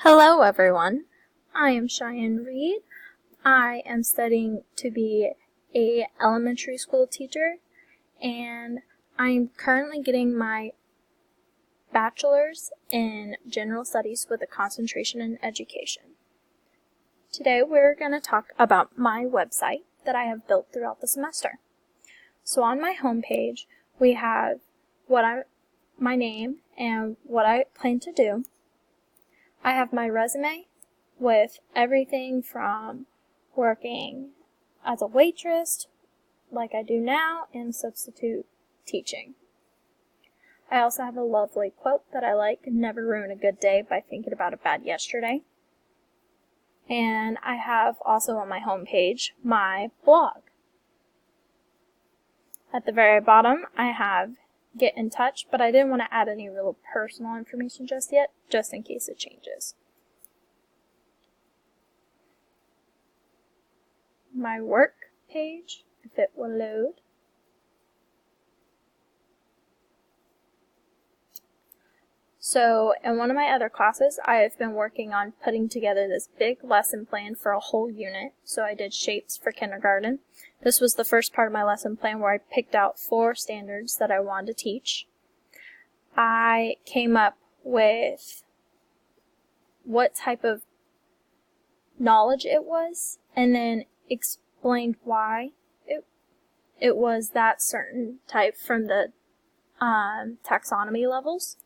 Hello everyone, I am Cheyenne Reed. I am studying to be a elementary school teacher and I'm currently getting my bachelor's in general studies with a concentration in education. Today we're going to talk about my website that I have built throughout the semester. So on my homepage we have my name and what I plan to do. I have my resume with everything from working as a waitress, like I do now, and substitute teaching. I also have a lovely quote that I like: "Never ruin a good day by thinking about a bad yesterday." And I have also on my homepage my blog. At the very bottom I have get in touch, but I didn't want to add any real personal information just yet, just in case it changes. My work page, if it will load. So in one of my other classes, I have been working on putting together this big lesson plan for a whole unit. So I did shapes for kindergarten. This was the first part of my lesson plan where I picked out 4 standards that I wanted to teach. I came up with what type of knowledge it was, and then explained why it was that certain type from the taxonomy levels.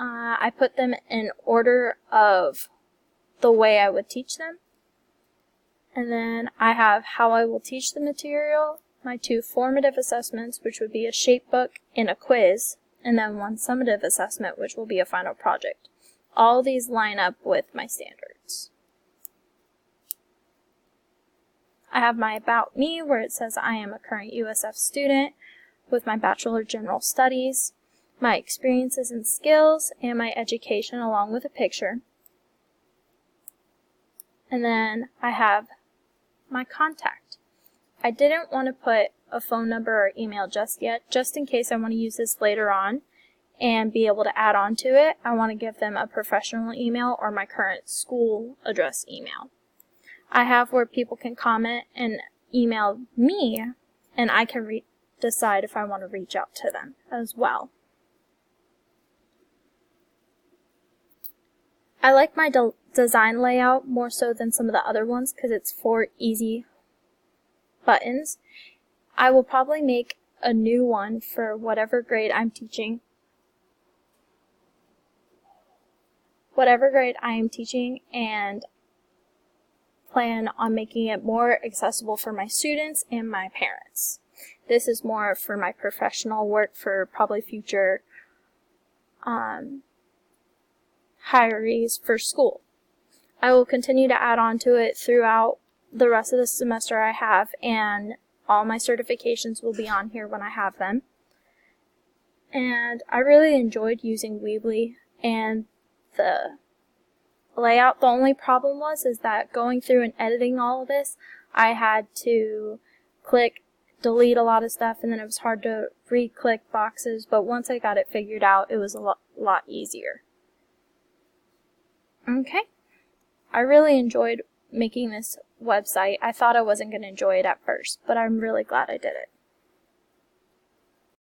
I put them in order of the way I would teach them. And then I have how I will teach the material, my 2 formative assessments, which would be a shape book and a quiz, and then 1 summative assessment, which will be a final project. All these line up with my standards. I have my About Me, where it says I am a current USF student with my Bachelor of General Studies, my experiences and skills, and my education, along with a picture. And then I have my contact. I didn't want to put a phone number or email just yet, just in case I want to use this later on and be able to add on to it. I want to give them a professional email or my current school address email. I have where people can comment and email me, and I can decide if I want to reach out to them as well. I like my design layout more so than some of the other ones because it's 4 easy buttons. I will probably make a new one for whatever grade I'm teaching. And plan on making it more accessible for my students and my parents. This is more for my professional work for probably future hirees for school. I will continue to add on to it throughout the rest of the semester I have, and all my certifications will be on here when I have them. And I really enjoyed using Weebly and the layout. The only problem is that going through and editing all of this, I had to delete a lot of stuff, and then it was hard to re-click boxes, but once I got it figured out, it was a lot easier. Okay, I really enjoyed making this website. I thought I wasn't going to enjoy it at first, but I'm really glad I did it.